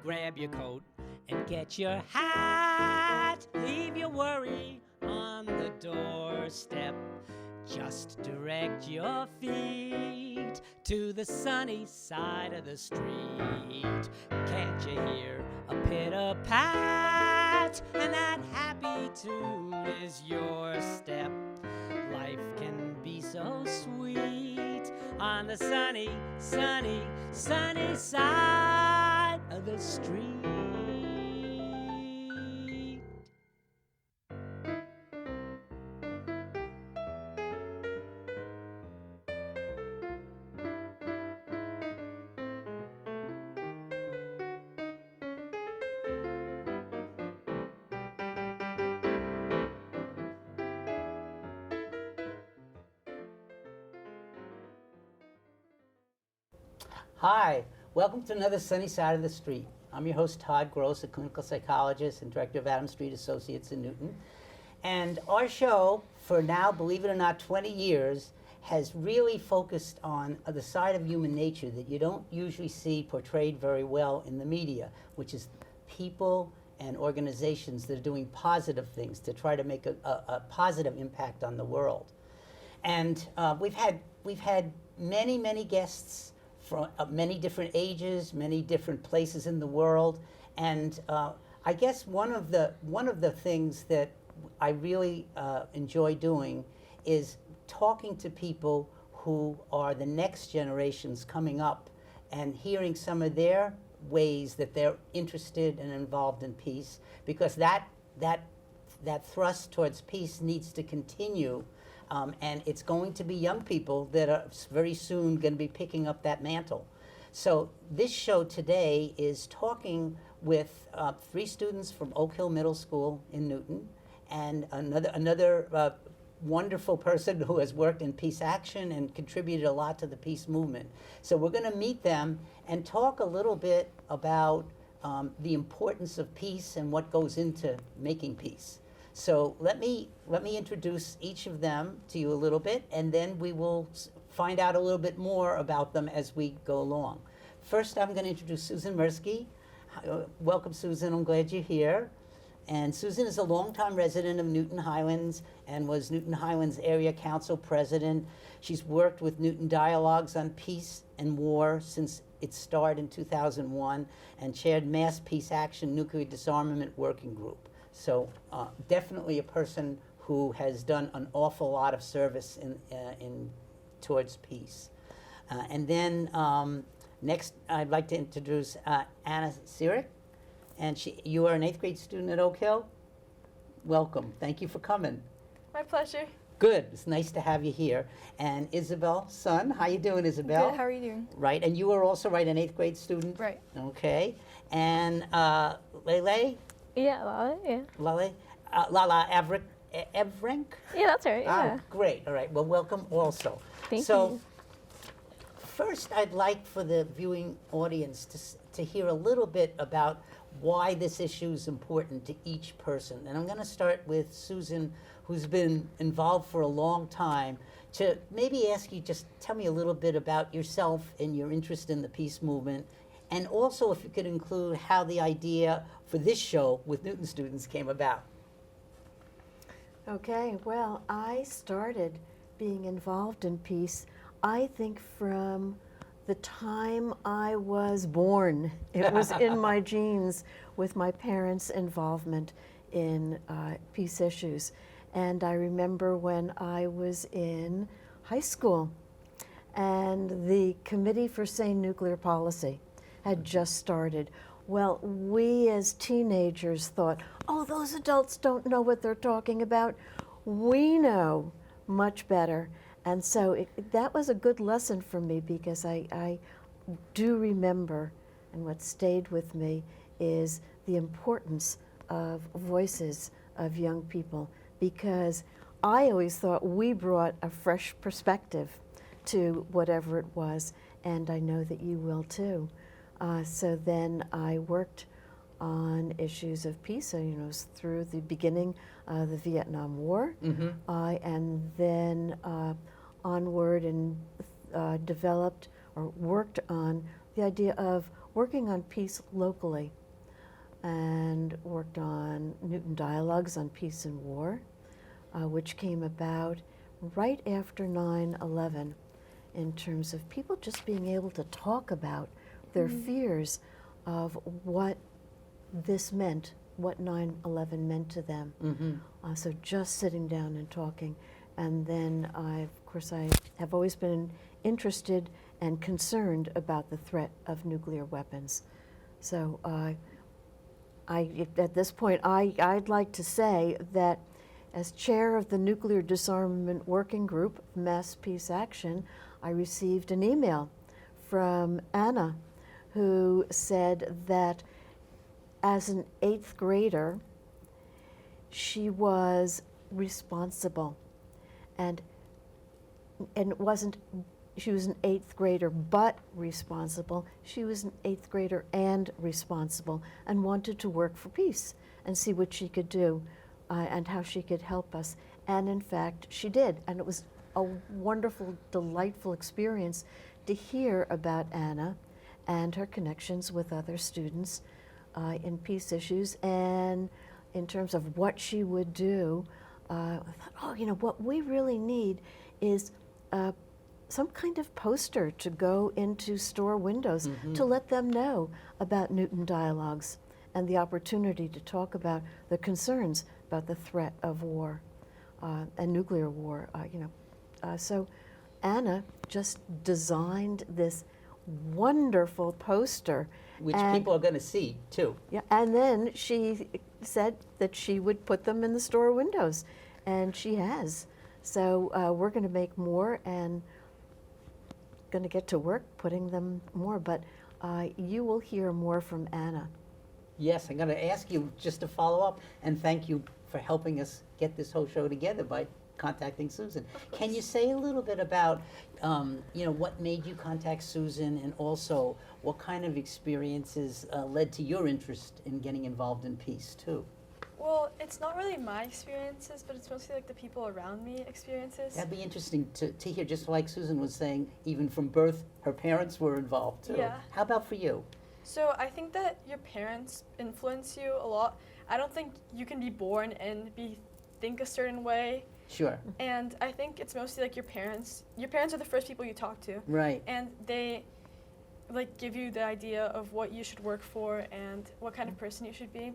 grab your coat and get your hat. Leave your worry on the doorstep. Just direct your feet to the sunny side of the street. Can't you hear a pitter-pat? And that happy tune is your step. Life can be so sweet on the sunny, sunny, sunny side of the street. Hi, welcome to another Sunny Side of the Street. I'm your host, Todd Gross, a clinical psychologist and director of Adams Street Associates in Newton. And our show, for now, believe it or not, 20 years, has really focused on the side of human nature that you don't usually see portrayed very well in the media, which is people and organizations that are doing positive things to try to make a positive impact on the world. And we've had many guests from many different ages, many different places in the world, and I guess one of the things that I really enjoy doing is talking to people who are the next generations coming up and hearing some of their ways that they're interested and involved in peace, because that thrust towards peace needs to continue. And it's going to be young people that are very soon going to be picking up that mantle. So this show today is talking with 3 students from Oak Hill Middle School in Newton, and another wonderful person who has worked in peace action and contributed a lot to the peace movement. So we're going to meet them and talk a little bit about the importance of peace and what goes into making peace. So let me introduce each of them to you a little bit, and then we will find out a little bit more about them as we go along. First, I'm going to introduce Susan Mirsky. Welcome, Susan. I'm glad you're here. And Susan is a longtime resident of Newton Highlands and was Newton Highlands Area Council President. She's worked with Newton Dialogues on Peace and War since its start in 2001 and chaired Mass Peace Action Nuclear Disarmament Working Group. So definitely a person who has done an awful lot of service towards peace. And then next, I'd like to introduce Anna Sirik, and you are an 8th grade student at Oak Hill. Welcome. Thank you for coming. My pleasure. Good. It's nice to have you here. And Isabel Sun, how you doing, Isabel? Good. How are you doing? Right. And you are also an 8th grade student. Right. Okay. And Lele. Yeah, Lala, yeah. Lala Evrenk? Yeah, that's right, yeah. Great, all right, well, welcome also. Thank you. So, first I'd like for the viewing audience to hear a little bit about why this issue is important to each person. And I'm gonna start with Susan, who's been involved for a long time, to maybe ask you, just tell me a little bit about yourself and your interest in the peace movement. And also, if you could include how the idea for this show with Newton students came about. Okay, well, I started being involved in peace, I think, from the time I was born. It was in my genes with my parents' involvement in peace issues. And I remember when I was in high school, and the Committee for Sane Nuclear Policy had just started. Well, we as teenagers thought, oh, those adults don't know what they're talking about. We know much better. And so that was a good lesson for me, because I do remember, and what stayed with me is the importance of voices of young people, because I always thought we brought a fresh perspective to whatever it was, and I know that you will too. So then I worked on issues of peace, through the beginning of the Vietnam War, and then onward and developed or worked on the idea of working on peace locally, and worked on Newton Dialogues on Peace and War, which came about right after 9/11 in terms of people just being able to talk about their fears of what this meant, what 9/11 meant to them. So just sitting down and talking. And then I have always been interested and concerned about the threat of nuclear weapons. So at this point, I'd like to say that as chair of the Nuclear Disarmament Working Group, Mass Peace Action, I received an email from Anna, who said that as an 8th grader, she was responsible, and it wasn't, she was an 8th grader but responsible. She was an 8th grader and responsible, and wanted to work for peace and see what she could do and how she could help us. And in fact, she did, and it was a wonderful, delightful experience to hear about Anna and her connections with other students in peace issues, and in terms of what she would do. I thought, what we really need is some kind of poster to go into store windows to let them know about Newton Dialogues and the opportunity to talk about the concerns about the threat of war and nuclear war. So Anna just designed this wonderful poster. Which people are going to see, too. Yeah, and then she said that she would put them in the store windows, and she has. So we're going to make more and going to get to work putting them more, but you will hear more from Anna. Yes, I'm going to ask you just to follow up, and thank you for helping us get this whole show together by contacting Susan. Can you say a little bit about, what made you contact Susan, and also what kind of experiences led to your interest in getting involved in peace, too? Well, it's not really my experiences, but it's mostly like the people around me experiences. That'd be interesting to hear, just like Susan was saying, even from birth, her parents were involved, too. Yeah. How about for you? So I think that your parents influence you a lot. I don't think you can be born and think a certain way. Sure. And I think it's mostly like your parents. Your parents are the first people you talk to. Right. And they give you the idea of what you should work for and what kind of person you should be.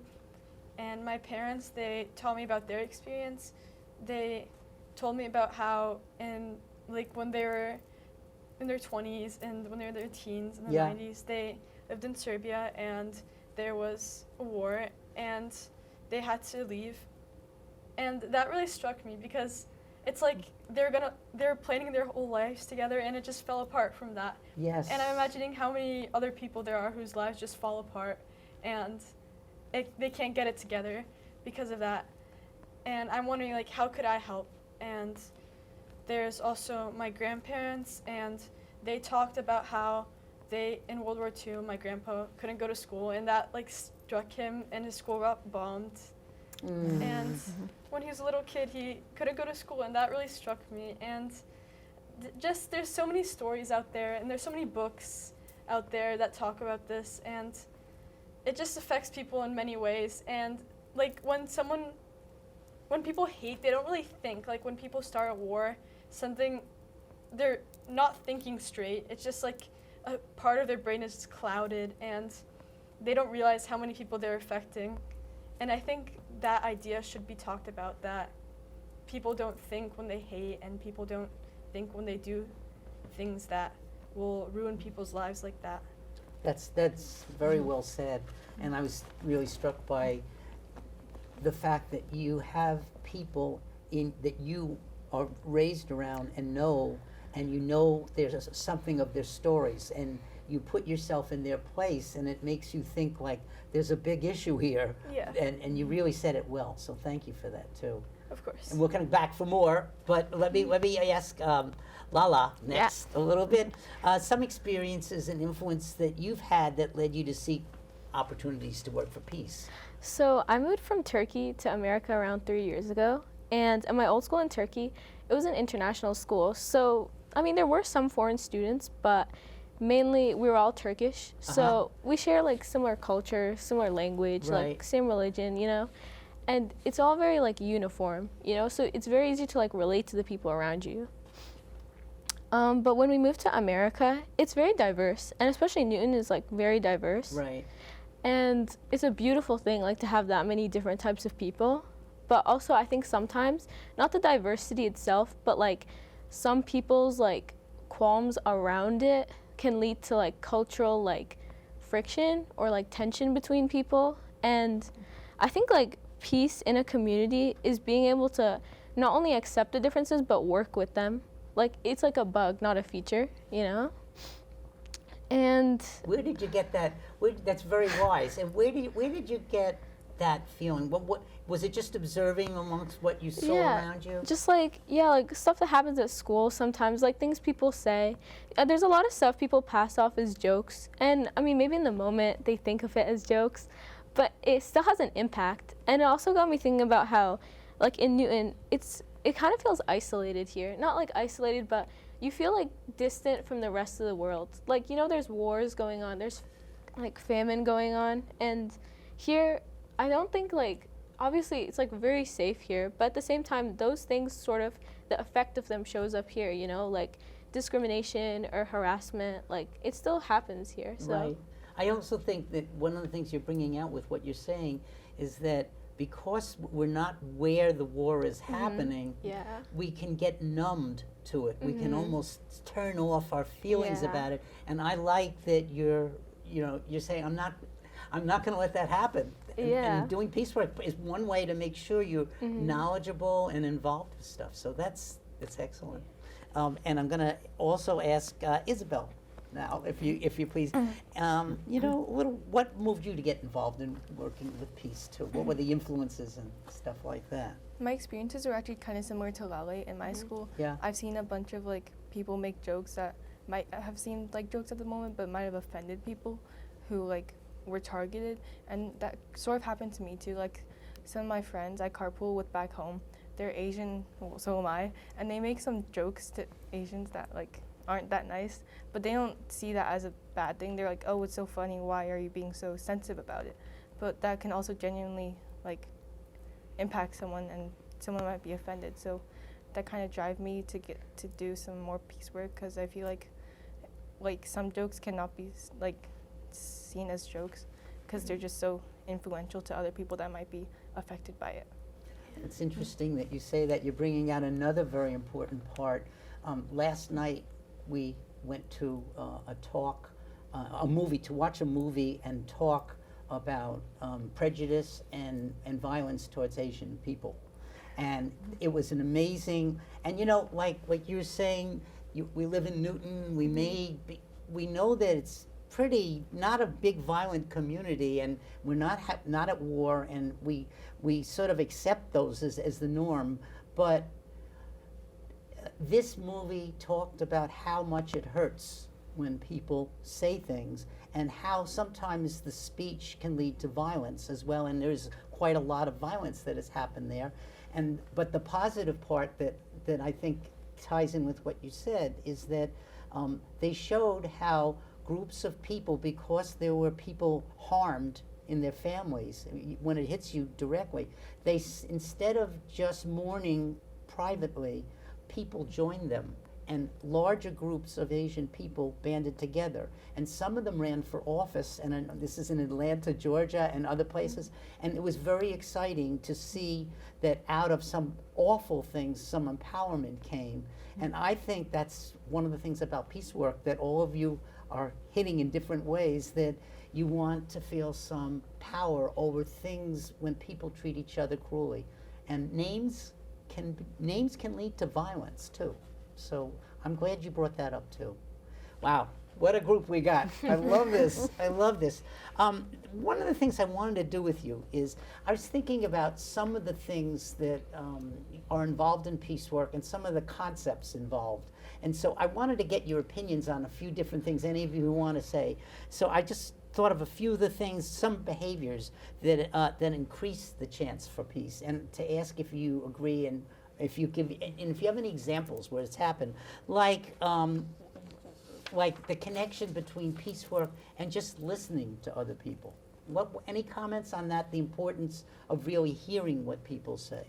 And my parents, they taught me about their experience. They told me about how when they were in their 20s and when they were in their teens in the 90s, they lived in Serbia, and there was a war and they had to leave. And that really struck me because it's like they're planning their whole lives together, and it just fell apart from that. Yes. And I'm imagining how many other people there are whose lives just fall apart, and they can't get it together because of that. And I'm wondering, how could I help? And there's also my grandparents, and they talked about how in World War II, my grandpa couldn't go to school, and that struck him, and his school got bombed. And when he was a little kid, he couldn't go to school, and that really struck me. And there's so many stories out there, and there's so many books out there that talk about this, and it just affects people in many ways. And when people hate, they don't really think. When people start a war, they're not thinking straight. It's just a part of their brain is just clouded, and they don't realize how many people they're affecting. And I think that idea should be talked about, that people don't think when they hate, and people don't think when they do things that will ruin people's lives like that. That's very well said. And I was really struck by the fact that you have people that you are raised around and you know there's something of their stories, and you put yourself in their place, and it makes you think there's a big issue here. Yeah. And you really said it well, so thank you for that too. Of course. And we're coming back for more, but let me ask Lala next a little bit. Some experiences and influence that you've had that led you to seek opportunities to work for peace. So I moved from Turkey to America around 3 years ago, and at my old school in Turkey, it was an international school. So, there were some foreign students, but mainly we were all Turkish, Uh-huh. so we share like similar culture, similar language, Right. like same religion, you know, and it's all very like uniform, you know, so it's very easy to like relate to the people around you. But when we moved to America, it's very diverse, and especially Newton is like very diverse. Right. And it's a beautiful thing, like to have that many different types of people. But also, I think sometimes, not the diversity itself, but like some people's like qualms around it can lead to like cultural like friction or like tension between people. And I think like peace in a community is being able to not only accept the differences, but work with them. Like it's like a bug, not a feature, you know? And Where did you get that? That's very wise. And where did you get that feeling? What was it? Just observing amongst what you saw around you? just like, yeah, like stuff that happens at school sometimes, like things people say. There's a lot of stuff people pass off as jokes. And I mean, maybe in the moment they think of it as jokes, but it still has an impact. And it also got me thinking about how, like in Newton, it kind of feels isolated here. Not like isolated, but you feel like distant from the rest of the world. Like, you know, there's wars going on, there's like famine going on, and here, I don't think like, obviously it's like very safe here, but at the same time, those things sort of, the effect of them shows up here, you know, like discrimination or harassment, like it still happens here, so. Right. I also think that one of the things you're bringing out with what you're saying is that because we're not where the war is happening, Yeah. we can get numbed to it. We can almost turn off our feelings Yeah. about it. And I like that you're saying I'm not going to let that happen. Yeah. And doing piecework is one way to make sure you're knowledgeable and involved with stuff. So that's excellent. And I'm going to also ask Isabel now, if you please. You know, what moved you to get involved in working with peace too? What were the influences and stuff like that? My experiences are actually kind of similar to Lale in my school. Yeah. I've seen a bunch of like people make jokes that might have seemed like jokes at the moment, but might have offended people who like were targeted, and that sort of happened to me too. Like some of my friends I carpool with back home, they're Asian, well, so am I, and they make some jokes to Asians that like aren't that nice, but they don't see that as a bad thing. They're like, oh, it's so funny, why are you being so sensitive about it? But that can also genuinely like impact someone, and someone might be offended. So that kind of drive me to get to do some more peace work, because I feel like some jokes cannot be like seen as jokes because they're just so influential to other people that might be affected by it. It's interesting that you say that. You're bringing out another very important part. Last night we went to to watch a movie and talk about prejudice and violence towards Asian people. And it was an amazing, and you know, like you're saying, we live in Newton, we know that it's pretty, not a big violent community, and we're not at war, and we sort of accept those as the norm, but this movie talked about how much it hurts when people say things, and how sometimes the speech can lead to violence as well, and there's quite a lot of violence that has happened there. But the positive part that I think ties in with what you said is that they showed how groups of people, because there were people harmed in their families, when it hits you directly, instead of just mourning privately, people joined them, and larger groups of Asian people banded together, and some of them ran for office, and this is in Atlanta, Georgia, and other places, and it was very exciting to see that out of some awful things, some empowerment came. And I think that's one of the things about peace work that all of you are hitting in different ways, that you want to feel some power over things when people treat each other cruelly. And names can lead to violence too. So I'm glad you brought that up too. Wow, what a group we got. I love this. I love this. One of the things I wanted to do with you is, I was thinking about some of the things that are involved in peace work and some of the concepts involved. And so I wanted to get your opinions on a few different things, any of you who want to say. So I just thought of a few of the things, some behaviors that increase the chance for peace, and to ask if you agree, and if you have any examples where it's happened. Like, like the connection between peace work and just listening to other people. Any comments on that, the importance of really hearing what people say?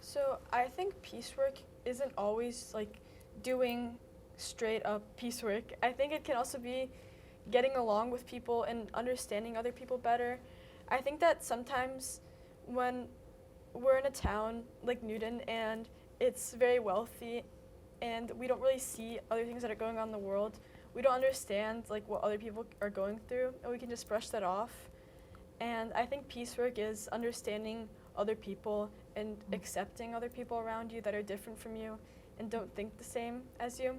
So I think peace work isn't always like doing straight up peace work. I think it can also be getting along with people and understanding other people better. I think that sometimes when we're in a town like Newton and it's very wealthy and we don't really see other things that are going on in the world, we don't understand like what other people are going through, and we can just brush that off. And I think peace work is understanding other people and accepting other people around you that are different from you and don't think the same as you.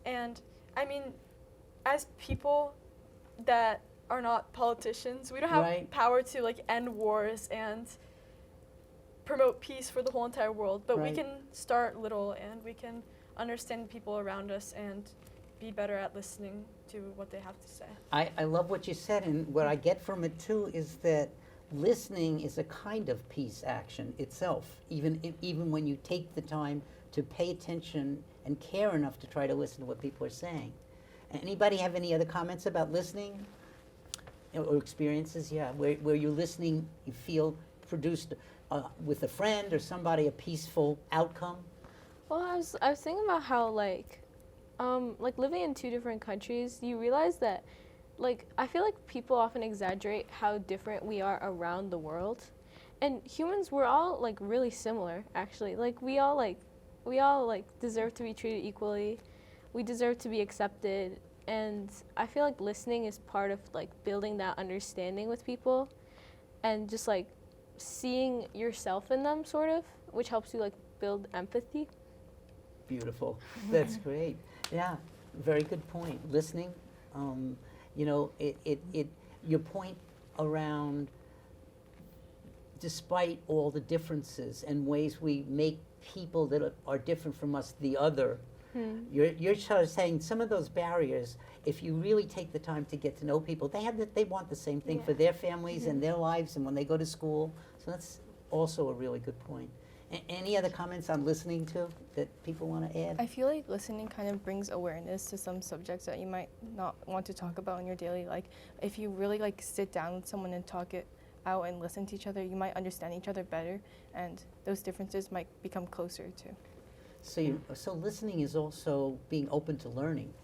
And I mean, as people that are not politicians, we don't have Right. power to like end wars and promote peace for the whole entire world, but Right. we can start little and we can understand people around us and be better at listening to what they have to say. I love what you said, and what I get from it too is that listening is a kind of peace action itself, even when you take the time to pay attention and care enough to try to listen to what people are saying. Anybody have any other comments about listening or experiences? Yeah, where you're listening, you feel produced with a friend or somebody a peaceful outcome? Well, I was thinking about how like living in two different countries, you realize that like I feel like people often exaggerate how different we are around the world, and humans, we're all like really similar actually. Like we all deserve to be treated equally. We deserve to be accepted, and I feel like listening is part of like building that understanding with people, and just like seeing yourself in them sort of, which helps you like build empathy. Beautiful. That's great. Yeah, very good point. Listening, you know, your point around, despite all the differences and ways we make people that are different from us the other, you're sort of saying some of those barriers, if you really take the time to get to know people, they want the same thing for their families and their lives and when they go to school. So that's also a really good point. Any other comments on listening to that people want to add? I feel like listening kind of brings awareness to some subjects that you might not want to talk about in your daily life. If you really like sit down with someone and talk it out and listen to each other, you might understand each other better, and those differences might become closer too. So listening is also being open to learning,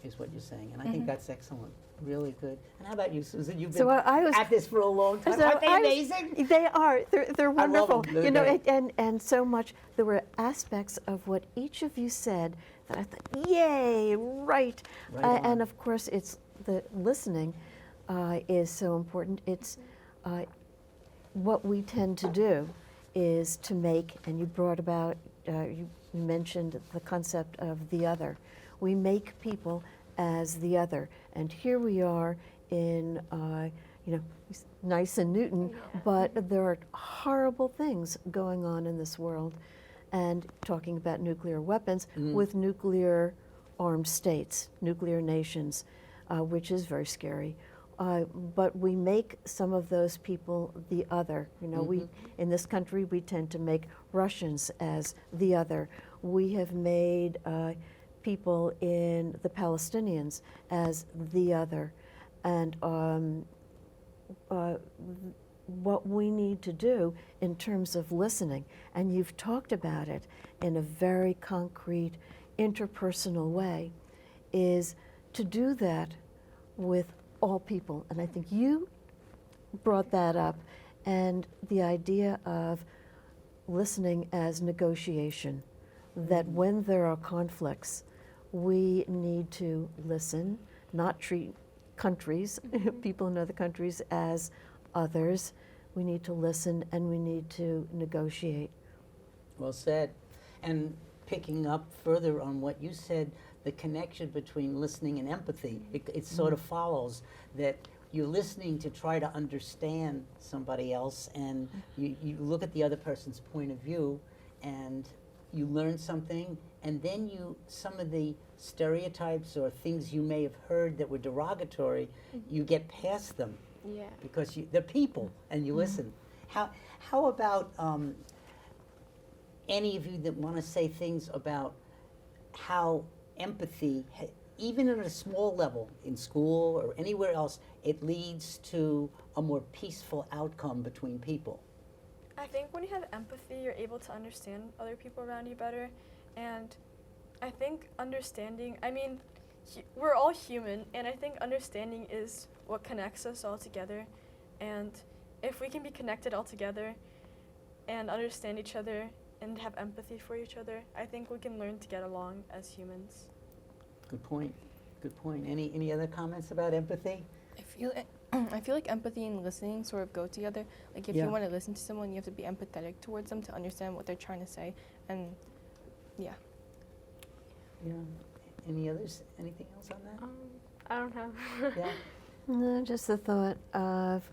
is what you're saying, and I think that's excellent. Really good. And how about you, Susan? You've been I was at this for a long time. So Aren't they I was- amazing? They are. They're I love wonderful. them. They're You know, great. and so much. There were aspects of what each of you said that I thought, yay, right. Right on. And of course, it's the listening is so important. It's what we tend to do is to make, and you brought about, you mentioned the concept of the other. We make people as the other, and here we are in, you know, nice and Newton, but there are horrible things going on in this world, and talking about nuclear weapons with nuclear armed states, nuclear nations, which is very scary. But we make some of those people the other. You know, we in this country we tend to make Russians as the other. We have made people in the Palestinians as the other, and what we need to do in terms of listening, and you've talked about it in a very concrete, interpersonal way, is to do that with all people. And I think you brought that up, and the idea of listening as negotiation, that when there are conflicts, we need to listen, not treat countries, people in other countries, as others. We need to listen and we need to negotiate. Well said. And picking up further on what you said, the connection between listening and empathy, it sort of follows that you're listening to try to understand somebody else, and you look at the other person's point of view, and you learn something, and then some of the stereotypes or things you may have heard that were derogatory, you get past them. Yeah. Because they're people, and you listen. How about any of you that want to say things about how empathy even at a small level, in school or anywhere else, it leads to a more peaceful outcome between people. I think when you have empathy, you're able to understand other people around you better. And I think understanding, I mean, we're all human, and I think understanding is what connects us all together. And if we can be connected all together and understand each other and have empathy for each other, I think we can learn to get along as humans. Good point. Good point. Any other comments about empathy? I feel like empathy and listening sort of go together. Like if Yeah. you want to listen to someone, you have to be empathetic towards them to understand what they're trying to say. And yeah. Yeah. Any others? Anything else on that? I don't have. Yeah. No, just the thought of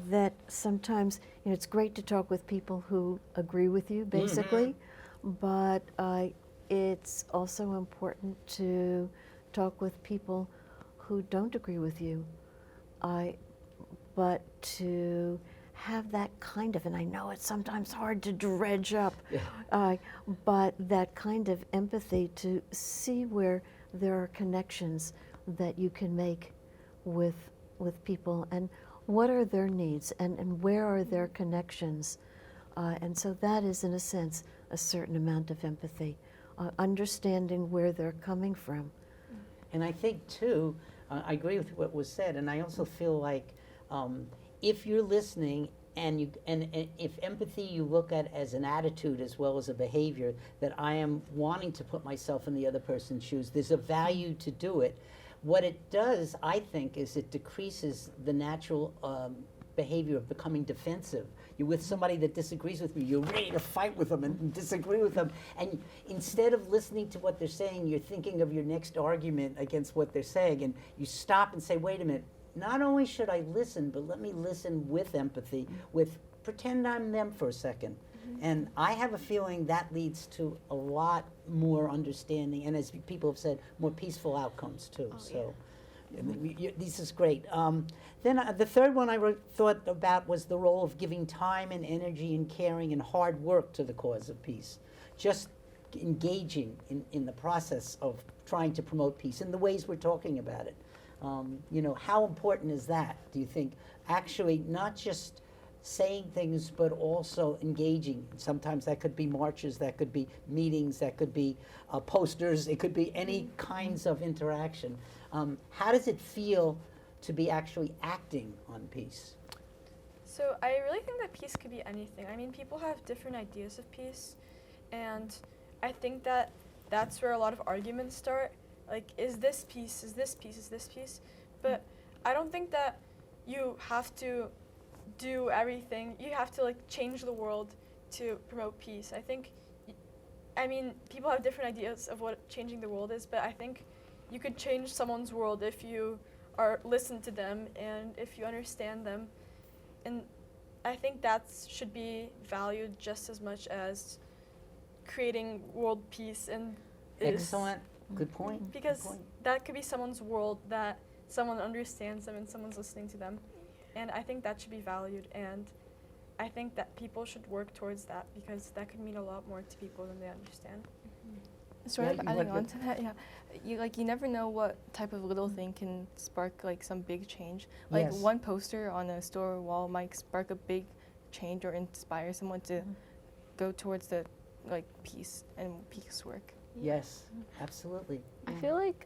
that sometimes, it's great to talk with people who agree with you, basically, but it's also important to talk with people who don't agree with you. But to have that kind of, and I know it's sometimes hard to dredge up, but that kind of empathy to see where there are connections that you can make with people, and what are their needs, and where are their connections. And so that is, in a sense, a certain amount of empathy, understanding where they're coming from. And I think, too, I agree with what was said, and I also feel like if you're listening and if empathy you look at as an attitude as well as a behavior, that I am wanting to put myself in the other person's shoes, there's a value to do it. What it does, I think, is it decreases the natural behavior of becoming defensive. You're with somebody that disagrees with you, you're ready to fight with them and disagree with them, and instead of listening to what they're saying, you're thinking of your next argument against what they're saying, and you stop and say, wait a minute, not only should I listen, but let me listen with empathy, with pretend I'm them for a second. And I have a feeling that leads to a lot more understanding, and as people have said, more peaceful outcomes too. This is great. Then the third one I thought about was the role of giving time and energy and caring and hard work to the cause of peace. Just engaging in the process of trying to promote peace in the ways we're talking about it. How important is that, do you think? Actually, not just saying things, but also engaging. Sometimes that could be marches, that could be meetings, that could be posters, it could be any kinds of interaction. How does it feel to be actually acting on peace? So I really think that peace could be anything. I mean, people have different ideas of peace, and I think that that's where a lot of arguments start. Like, is this peace, is this peace, is this peace? But I don't think that you have to do everything. You have to, change the world to promote peace. I mean, people have different ideas of what changing the world is, but I think you could change someone's world if you listen to them and if you understand them. And I think that should be valued just as much as creating world peace. And Excellent. Good point. Because Good point. that could be someone's world, that someone understands them and someone's listening to them. And I think that should be valued, and I think that people should work towards that, because that could mean a lot more to people than they understand. Sort Yeah, of you adding want on to that, you never know what type of little thing can spark some big change. Like Yes. one poster on a store wall might spark a big change or inspire someone to go towards the peace and peace work. Yes, absolutely. I feel like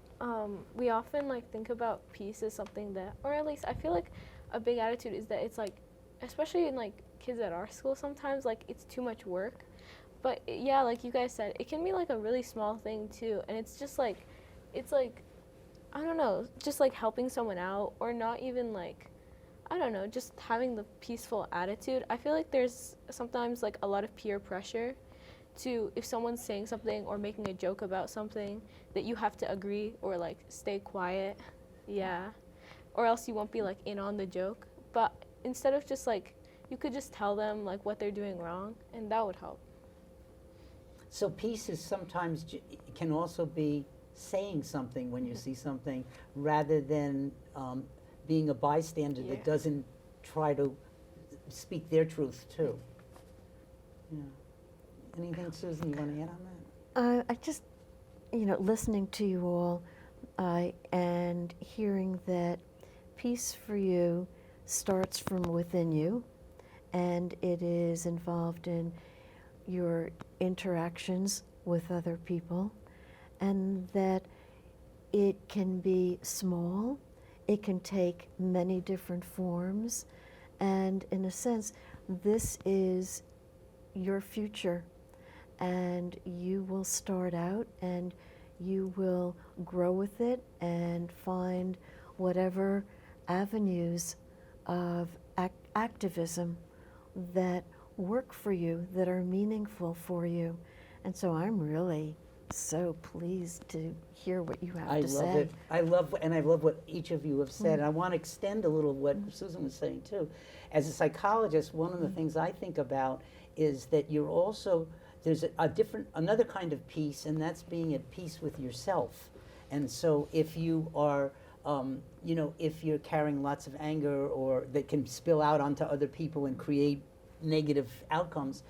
we often think about peace as something that, or at least I feel like a big attitude is that it's especially in kids at our school sometimes, it's too much work. But yeah, like you guys said, it can be a really small thing too, and it's just it's I don't know, just helping someone out, or not even I don't know, just having the peaceful attitude. I feel like there's sometimes a lot of peer pressure to, if someone's saying something or making a joke about something, that you have to agree or stay quiet. Yeah. Or else you won't be in on the joke. But instead of just you could just tell them what they're doing wrong, and that would help. So peace is sometimes can also be saying something when you see something, rather than being a bystander that doesn't try to speak their truth too. Yeah. Anything, Susan, you want to add on that? I just listening to you all and hearing that peace for you starts from within you, and it is involved in your interactions with other people, and that it can be small, it can take many different forms, and in a sense, this is your future, and you will start out and you will grow with it and find whatever avenues of activism that work for you, that are meaningful for you. And so I'm really so pleased to hear what you have to say. I love it. I love what each of you have said. And I want to extend a little what Susan was saying too. As a psychologist, one of the things I think about is that you're also, there's another kind of peace, and that's being at peace with yourself. And so if you are, if you're carrying lots of anger or that can spill out onto other people and create negative outcomes,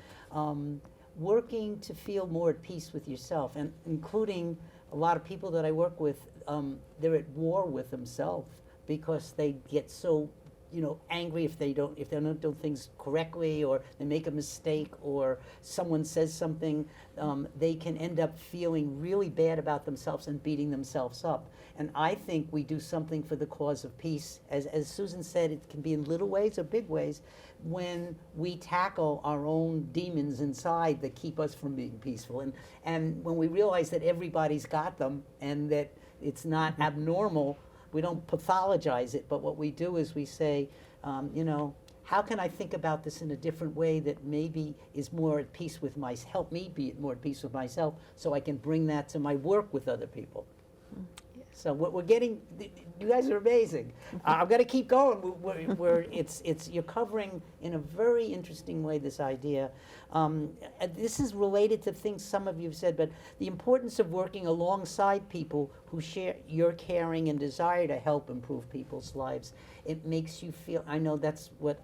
working to feel more at peace with yourself, and including a lot of people that I work with, they're at war with themselves because they get so angry if they don't do things correctly, or they make a mistake, or someone says something, they can end up feeling really bad about themselves and beating themselves up. And I think we do something for the cause of peace. As Susan said, it can be in little ways or big ways when we tackle our own demons inside that keep us from being peaceful. And when we realize that everybody's got them and that it's not abnormal, we don't pathologize it, but what we do is we say, how can I think about this in a different way that maybe is more at peace with myself, help me be more at peace with myself, so I can bring that to my work with other people. So what we're getting, you guys are amazing. I've got to keep going. You're covering in a very interesting way this idea. This is related to things some of you have said, but the importance of working alongside people who share your caring and desire to help improve people's lives. It makes you feel, I know that's what,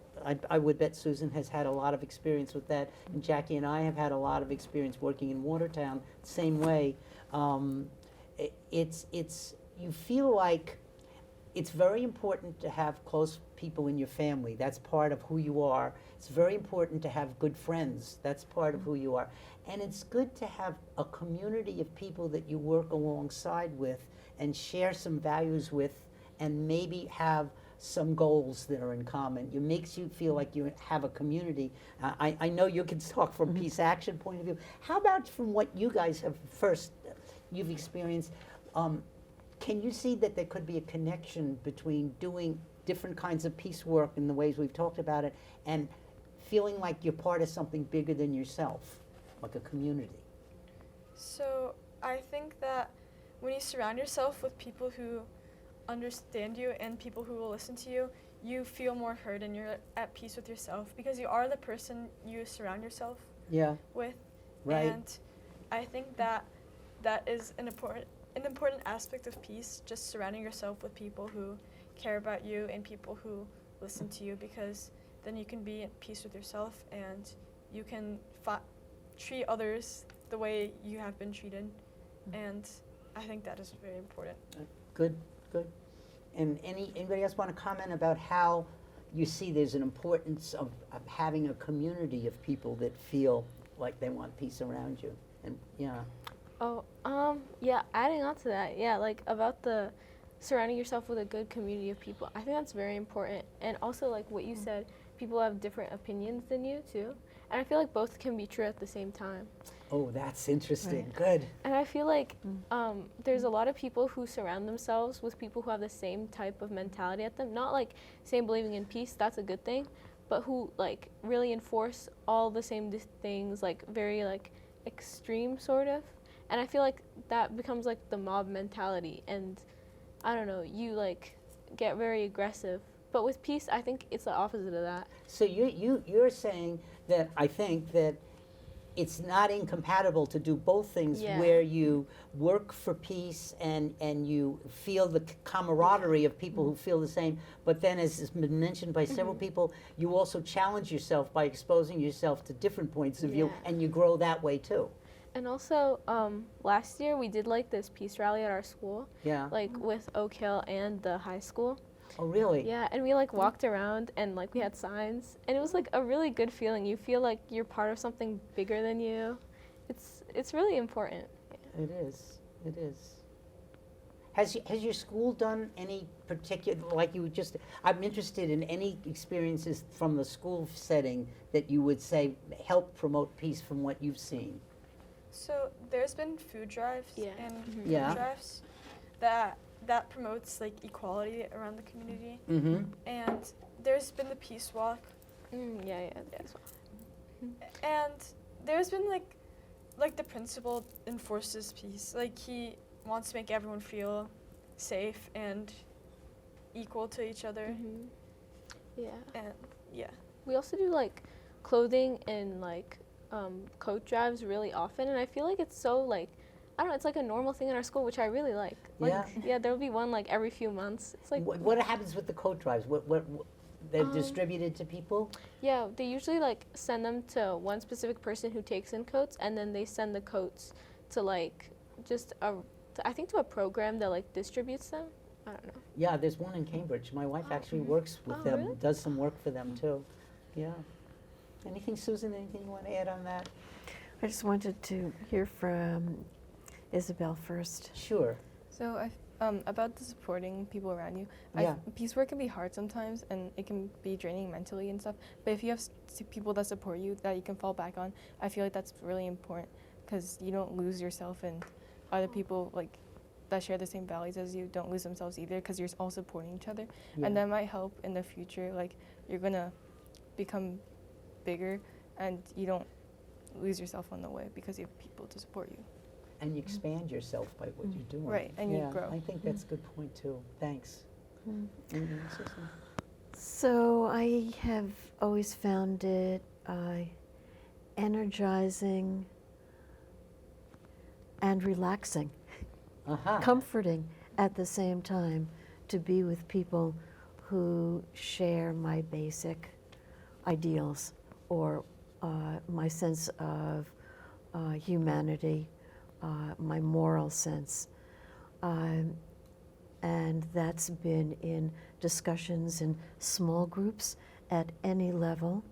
I would bet Susan has had a lot of experience with that, and Jackie and I have had a lot of experience working in Watertown, same way. You feel like it's very important to have close people in your family. That's part of who you are. It's very important to have good friends. That's part of who you are. And it's good to have a community of people that you work alongside with and share some values with, and maybe have some goals that are in common. It makes you feel like you have a community. I know you can talk from Peace Action point of view. How about from what you guys have you've experienced? Can you see that there could be a connection between doing different kinds of peace work in the ways we've talked about it, and feeling like you're part of something bigger than yourself, like a community? So I think that when you surround yourself with people who understand you and people who will listen to you, you feel more heard and you're at peace with yourself, because you are the person you surround yourself with. Right. And I think that is an important aspect of peace, just surrounding yourself with people who care about you and people who listen to you, because then you can be at peace with yourself and you can treat others the way you have been treated. And I think that is very important. Good. And anybody else want to comment about how you see there's an importance of having a community of people that feel like they want peace around you? And adding on to that, like about the surrounding yourself with a good community of people, I think that's very important. And also, like what you said, people have different opinions than you too, and I feel like both can be true at the same time. Oh, that's interesting. Right. Good. And I feel like there's a lot of people who surround themselves with people who have the same type of mentality at them, not like same believing in peace, that's a good thing, but who like really enforce all the same things, like very like extreme sort of. And I feel like that becomes like the mob mentality, and I don't know, you like get very aggressive. But with peace, I think it's the opposite of that. So you're saying that I think that it's not incompatible to do both things, where you work for peace and you feel the camaraderie of people who feel the same, but then, as has been mentioned by several people, you also challenge yourself by exposing yourself to different points of view, and you grow that way too. And also, last year we did like this peace rally at our school, Yeah. like with Oak Hill and the high school. Oh, really? Yeah, and we like walked around and like we had signs, and it was like a really good feeling. You feel like you're part of something bigger than you. It's really important. It is. It is. Has your school done any particular, like you just, I'm interested in any experiences from the school setting that you would say help promote peace from what you've seen? So there's been food drives Yeah. and Mhm. food Yeah. drives that promotes like equality around the community. Mm-hmm. And there's been the peace walk, Yeah. That's and there's been like the principal enforces peace. Like he wants to make everyone feel safe and equal to each other. Yeah. And yeah. We also do like clothing and like coat drives really often, and I feel like it's so like, I don't know, it's like a normal thing in our school, which I really like. Yeah. Yeah, there'll be one like every few months. It's like, What happens with the coat drives? What they're distributed to people? yeah, they usually like send them to one specific person who takes in coats, and then they send the coats to like just I think to a program that like distributes them. I don't know. Yeah, there's one in Cambridge. My wife actually works with Oh, them, really? does some work for them too. Yeah. Anything, Susan, anything you want to add on that? I just wanted to hear from Isabel first. Sure. So about the supporting people around you, Yeah. peace work can be hard sometimes, and it can be draining mentally and stuff. But if you have people that support you that you can fall back on, I feel like that's really important, because you don't lose yourself, and other people like that share the same values as you don't lose themselves either, because you're all supporting each other, Yeah. and that might help in the future. Like you're gonna become bigger, and you don't lose yourself on the way because you have people to support you. And you expand yourself by what you're doing. Right, and you Yeah, grow. I think that's a good point too. Thanks. Anything, Susan? So I have always found it energizing and relaxing, Uh-huh. comforting at the same time to be with people who share my basic ideals or my sense of humanity, my moral sense. And that's been in discussions in small groups at any level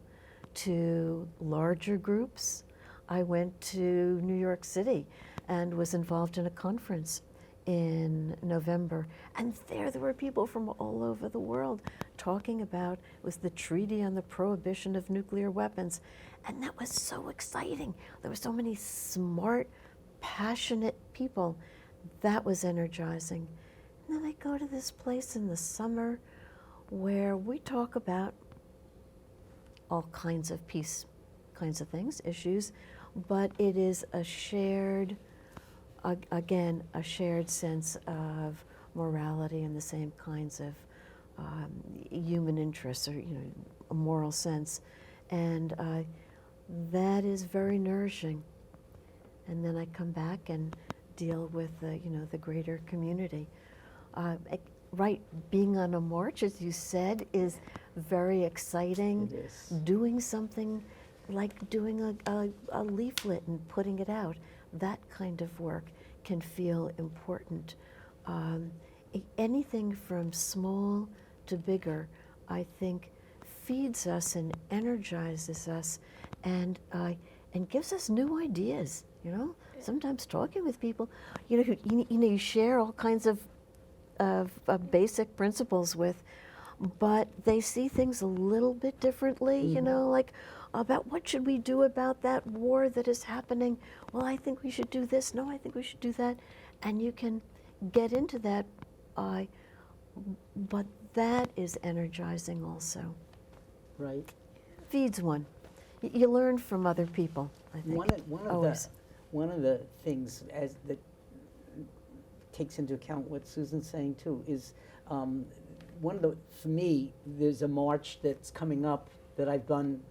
to larger groups. I went to New York City and was involved in a conference in November, and there were people from all over the world talking about, it was the Treaty on the Prohibition of Nuclear Weapons, and that was so exciting. There were so many smart, passionate people. That was energizing. And then I go to this place in the summer where we talk about all kinds of peace kinds of things, issues, but it is a shared, again, a shared sense of morality and the same kinds of human interests, or a moral sense, and that is very nourishing. And then I come back and deal with the greater community. Right, being on a march, as you said, is very exciting. It is. Doing something like doing a leaflet and putting it out, that kind of work can feel important. Anything from small to bigger, I think, feeds us and energizes us, and gives us new ideas. Sometimes talking with people, you share all kinds of basic principles with, but they see things a little bit differently. Like about what should we do about that war that is happening? Well, I think we should do this. No, I think we should do that, and you can get into that. But that is energizing also. Right. Feeds one. You learn from other people, I think. One of the things that takes into account what Susan's saying too is for me, there's a march that's coming up that I've done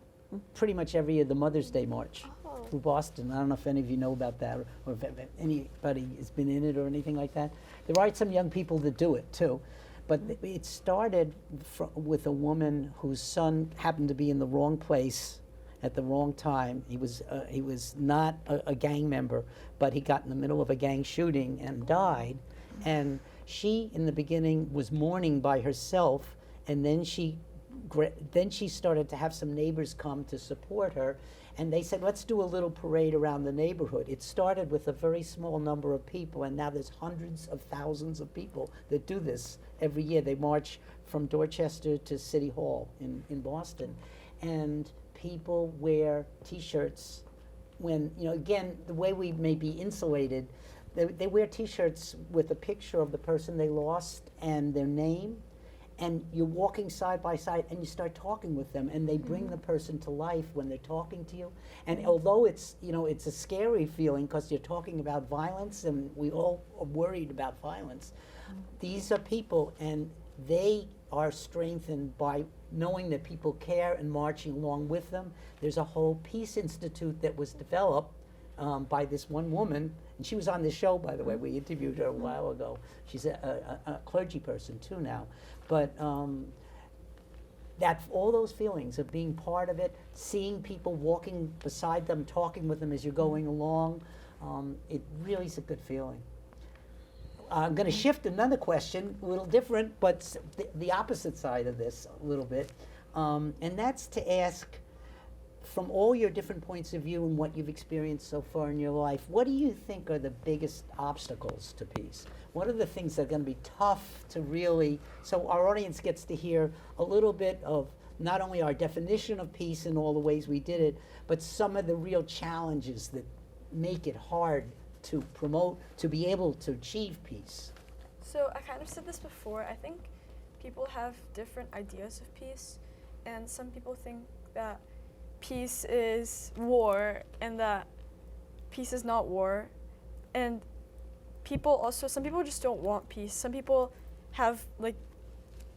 pretty much every year, the Mother's Day March through Boston. I don't know if any of you know about that, or if anybody has been in it or anything like that. There are some young people that do it too. But it started with a woman whose son happened to be in the wrong place at the wrong time. He was not a gang member, but he got in the middle of a gang shooting and died. And she, in the beginning, was mourning by herself, and then she started to have some neighbors come to support her, and they said, let's do a little parade around the neighborhood. It started with a very small number of people, and now there's hundreds of thousands of people that do this every year. They march from Dorchester to City Hall in Boston, and people wear T-shirts when, again, the way we may be insulated, they wear T-shirts with a picture of the person they lost and their name, and you're walking side by side and you start talking with them, and they bring the person to life when they're talking to you. And although it's a scary feeling because you're talking about violence, and we all are worried about violence, these are people, and they are strengthened by knowing that people care and marching along with them. There's a whole Peace Institute that was developed by this one woman, and she was on this show, by the way. We interviewed her a while ago. She's a clergy person too now. But that all those feelings of being part of it, seeing people walking beside them, talking with them as you're going along, it really is a good feeling. I'm going to shift another question, a little different, but the opposite side of this a little bit, and that's to ask, from all your different points of view and what you've experienced so far in your life, what do you think are the biggest obstacles to peace? What are the things that are going to be tough to really, so our audience gets to hear a little bit of not only our definition of peace and all the ways we did it, but some of the real challenges that make it hard to promote, to be able to achieve peace? So I kind of said this before. I think people have different ideas of peace, and some people think that peace is war and that peace is not war. And some people just don't want peace. Some people have,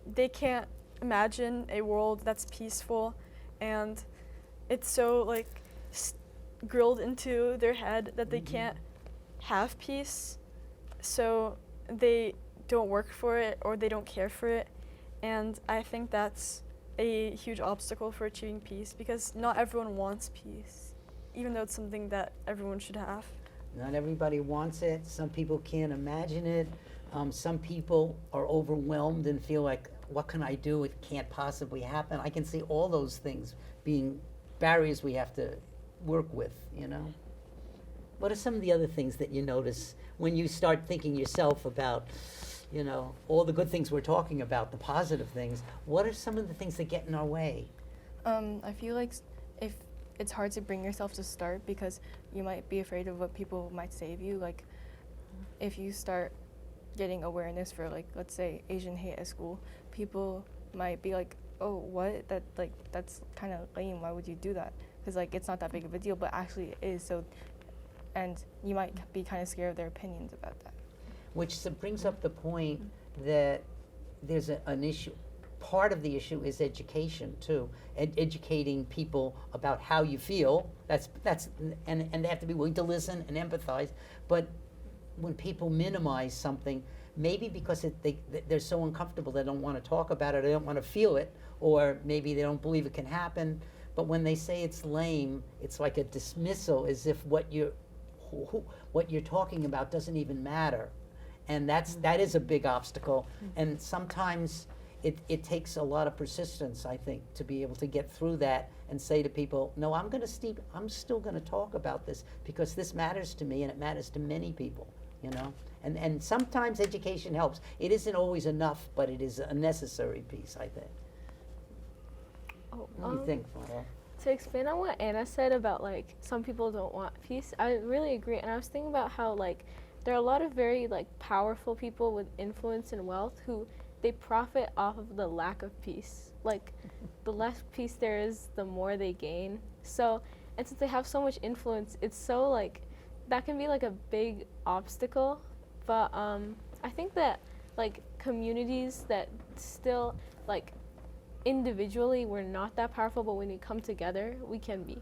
they can't imagine a world that's peaceful, and it's so grilled into their head that they can't have peace, so they don't work for it or they don't care for it. And I think that's a huge obstacle for achieving peace, because not everyone wants peace, even though it's something that everyone should have. Not everybody wants it. Some people can't imagine it. Some people are overwhelmed and feel like, what can I do? It can't possibly happen. I can see all those things being barriers we have to work with, What are some of the other things that you notice when you start thinking yourself about, all the good things we're talking about, the positive things? What are some of the things that get in our way? I feel like if it's hard to bring yourself to start because you might be afraid of what people might say of you. Like, if you start getting awareness for, let's say Asian hate at school, people might be like, oh, what? That's kind of lame. Why would you do that? Because it's not that big of a deal, but actually it is. So, and you might be kind of scared of their opinions about that. Which brings up the point that there's an issue. Part of the issue is education too, educating people about how you feel. That's and they have to be willing to listen and empathize. But when people minimize something, maybe because they're so uncomfortable, they don't want to talk about it, they don't want to feel it, or maybe they don't believe it can happen. But when they say it's lame, it's like a dismissal, as if what you're talking about doesn't even matter. And that is a big obstacle. And sometimes it takes a lot of persistence, I think, to be able to get through that and say to people, no, I'm still going to talk about this because this matters to me and it matters to many people, And sometimes education helps. It isn't always enough, but it is a necessary piece, I think. What do you think, Farrell? To expand on what Anna said about some people don't want peace, I really agree. And I was thinking about how there are a lot of very powerful people with influence and wealth who they profit off of the lack of peace. The less peace there is, the more they gain. So, and since they have so much influence, it's so that can be a big obstacle. But I think that communities that still individually we're not that powerful, but when we come together, we can be.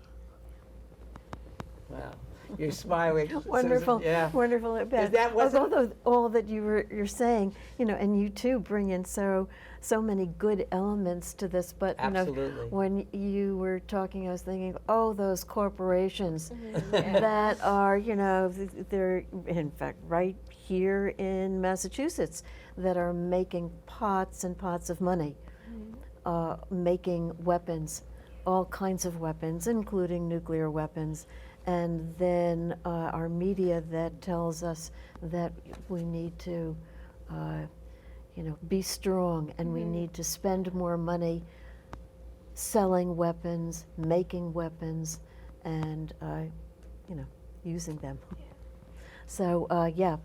Wow. You're smiling. Susan. Wonderful, Yeah. wonderful. that wasn't- Although all that you're saying, and you too bring in so many good elements to this. But Absolutely. when you were talking, I was thinking, oh, those corporations that are, they're in fact right here in Massachusetts that are making pots and pots of money, making weapons, all kinds of weapons, including nuclear weapons. And then our media that tells us that we need to, be strong, and we need to spend more money selling weapons, making weapons, and using them. So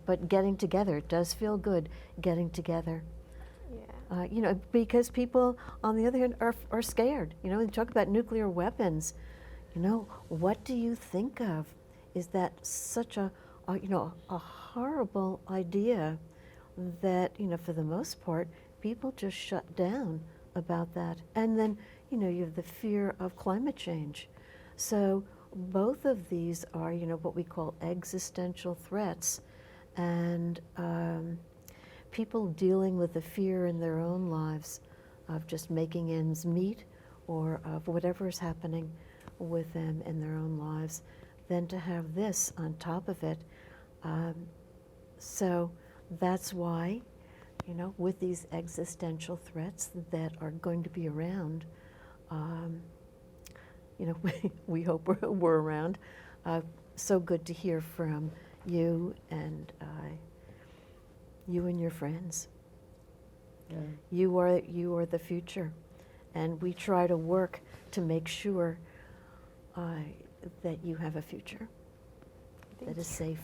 but getting together, it does feel good getting together. Because people, on the other hand, are scared. They talk about nuclear weapons. What do you think of? Is that such a horrible idea that, for the most part, people just shut down about that. And then, you have the fear of climate change. So both of these are, what we call existential threats. And people dealing with the fear in their own lives of just making ends meet, or of whatever is happening with them in their own lives, then to have this on top of it. So that's why, with these existential threats that are going to be around, we hope we're around. So good to hear from you and your friends. Yeah. You are the future, and we try to work to make sure that you have a future that is safe.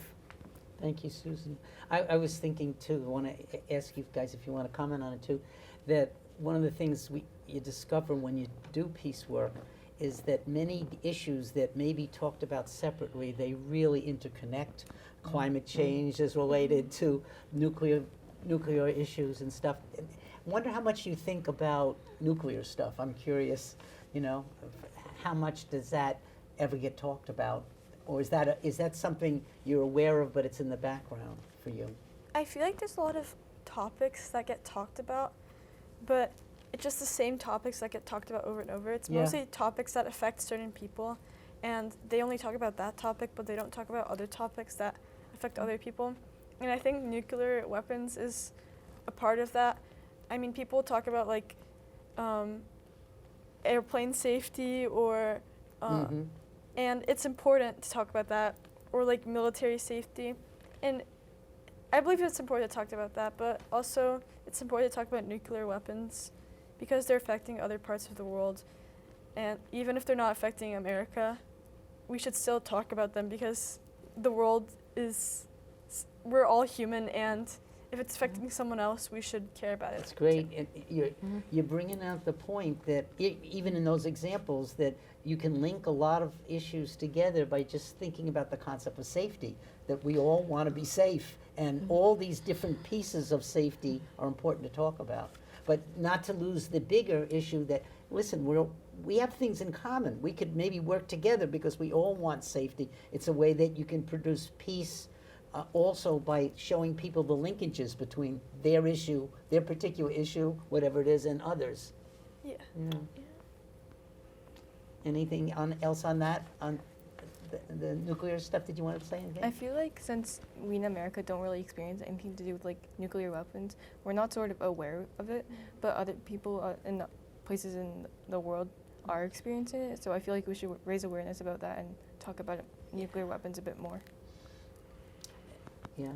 Thank you, Susan. I was thinking too, I want to ask you guys if you want to comment on it too, that one of the things you discover when you do peace work is that many issues that may be talked about separately, they really interconnect. Climate change is related to nuclear issues and stuff. I wonder how much you think about nuclear stuff. I'm curious, how much does that ever get talked about? Or is that something you're aware of, but it's in the background for you? I feel like there's a lot of topics that get talked about, but it's just the same topics that get talked about over and over. It's mostly topics that affect certain people, and they only talk about that topic, but they don't talk about other topics that affect other people. And I think nuclear weapons is a part of that. I mean, people talk about like airplane safety or and it's important to talk about that, or like military safety. And I believe it's important to talk about that, but also it's important to talk about nuclear weapons because they're affecting other parts of the world. And even if they're not affecting America, we should still talk about them because the world we're all human, and if it's affecting someone else, we should care about it. That's great. And you're bringing out the point that even in those examples that you can link a lot of issues together by just thinking about the concept of safety, that we all want to be safe, and all these different pieces of safety are important to talk about. But not to lose the bigger issue that, listen, we have things in common. We could maybe work together because we all want safety. It's a way that you can produce peace also by showing people the linkages between their issue, their particular issue, whatever it is, and others. Yeah. Anything else on that, on the nuclear stuff? Did you want to say anything? I feel like since we in America don't really experience anything to do with like nuclear weapons, we're not sort of aware of it, but other people in places in the world are experiencing it. So I feel like we should raise awareness about that and talk about nuclear weapons a bit more. Yeah.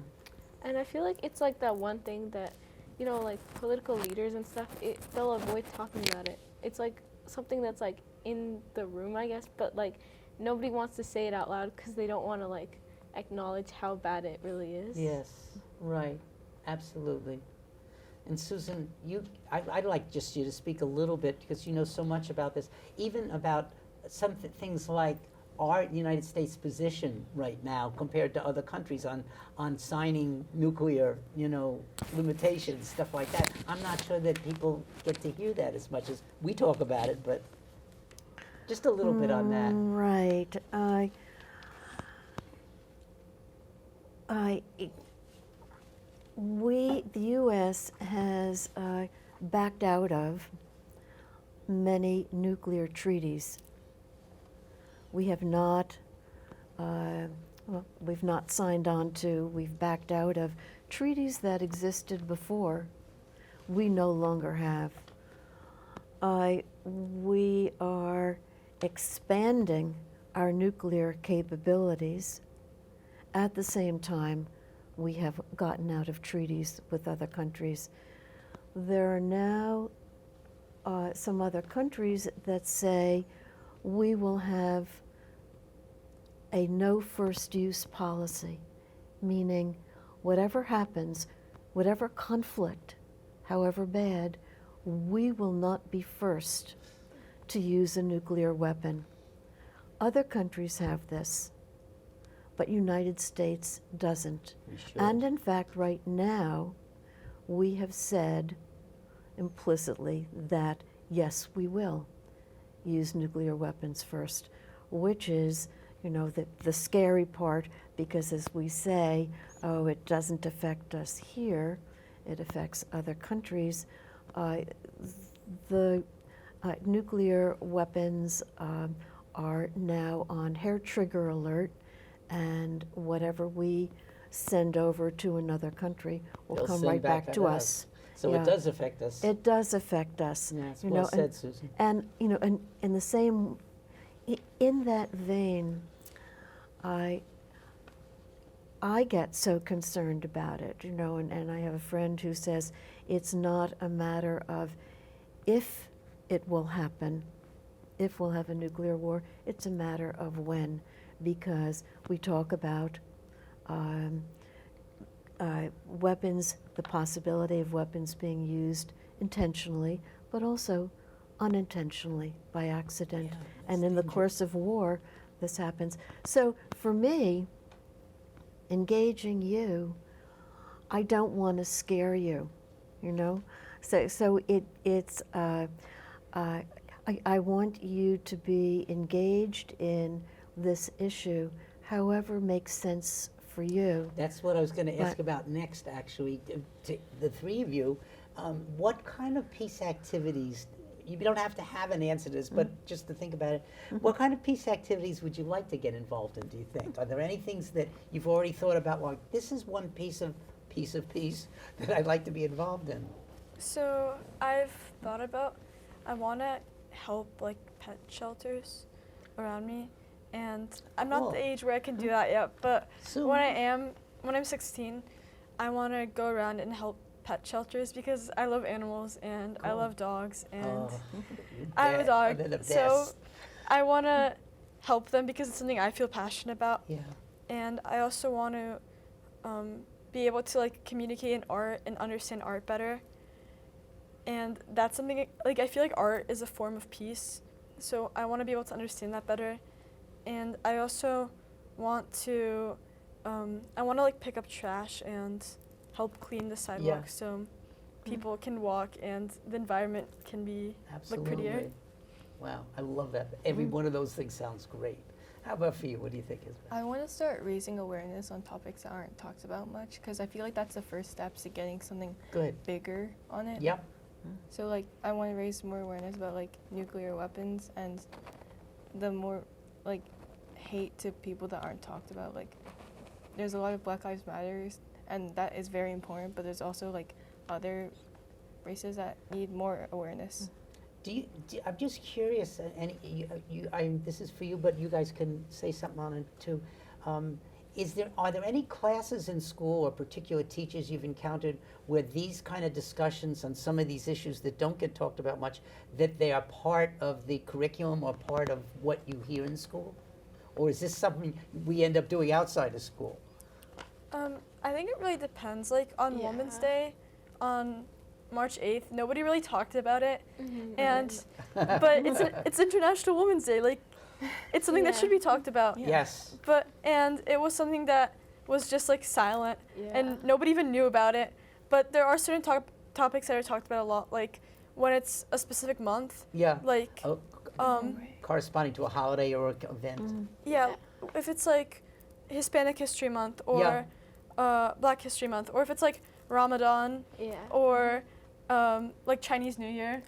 And I feel like it's like that one thing that, like political leaders and stuff, they'll avoid talking about it. It's like something that's like in the room, I guess, but like nobody wants to say it out loud because they don't want to like acknowledge how bad it really is. Yes, right, absolutely. And Susan, I'd like just you to speak a little bit because you know so much about this, even about some things like our United States position right now compared to other countries on signing nuclear, limitations, stuff like that. I'm not sure that people get to hear that as much as we talk about it, but just a little bit on that. Right. The U.S. has backed out of many nuclear treaties. We have not, we've not signed on to, we've backed out of treaties that existed before. We no longer have. We are expanding our nuclear capabilities. At the same time, we have gotten out of treaties with other countries. There are now some other countries that say we will have a no first use policy, meaning whatever happens, whatever conflict, however bad, we will not be first to use a nuclear weapon. Other countries have this, but United States doesn't. And in fact, right now, we have said implicitly that, yes, we will use nuclear weapons first, which is, you know, the scary part, because as we say, oh, it doesn't affect us here, it affects other countries. The nuclear weapons are now on hair trigger alert, and whatever we send over to another country will They'll come send right back to us. So Yeah. it does affect us. It does affect us. Yeah, it's you well know, said, Susan. And you know, and in the same, in that vein, I get so concerned about it, you know, and I have a friend who says it's not a matter of if it will happen, if we'll have a nuclear war, it's a matter of when, because we talk about weapons, the possibility of weapons being used intentionally, but also unintentionally by accident. Yeah, and in the course of war, this happens. So for me, engaging you, I don't want to scare you, you know? So it's, I want you to be engaged in this issue, however makes sense for you. That's what I was going to ask But- about next, actually. To the three of you, what kind of peace activities, you don't have to have an answer to this, but just to think about it, what kind of peace activities would you like to get involved in, do you think? Are there any things that you've already thought about, like, this is one piece of peace that I'd like to be involved in? So I've thought about, I want to help like pet shelters around me, and I'm not Cool. the age where I can do that yet, but So, when I'm 16, I want to go around and help pet shelters because I love animals and I Cool. love dogs, and oh, you I have a bet. dog, They're the so best. I want to help them because it's something I feel passionate about, Yeah. and I also want to be able to like communicate in art and understand art better. And that's something, like, I feel like art is a form of peace, so I want to be able to understand that better. And I also want to, like, pick up trash and help clean the sidewalk so people can walk and the environment can be, Absolutely. like, prettier. Wow, I love that. Every one of those things sounds great. How about for you? What do you think is I want to start raising awareness on topics that aren't talked about much, because I feel like that's the first steps to getting something good? bigger on it. Yep. So like I want to raise more awareness about like nuclear weapons and the more like hate to people that aren't talked about. Like there's a lot of Black Lives Matters, and that is very important, but there's also like other races that need more awareness. I'm just curious, and this is for you, but you guys can say something on it too. Are there any classes in school or particular teachers you've encountered where these kind of discussions on some of these issues that don't get talked about much, that they are part of the curriculum or part of what you hear in school? Or is this something we end up doing outside of school? I think it really depends. Like on Women's Day, on March 8th, nobody really talked about it, and but it's International Women's Day. Like, it's something that should be talked about. Yes. And it was something that was just like silent, and nobody even knew about it. But there are certain topics that are talked about a lot, like when it's a specific month. Yeah. Like, Corresponding to a holiday or an event. yeah, if it's like Hispanic History Month or Black History Month, or if it's like Ramadan Yeah. or like Chinese New Year,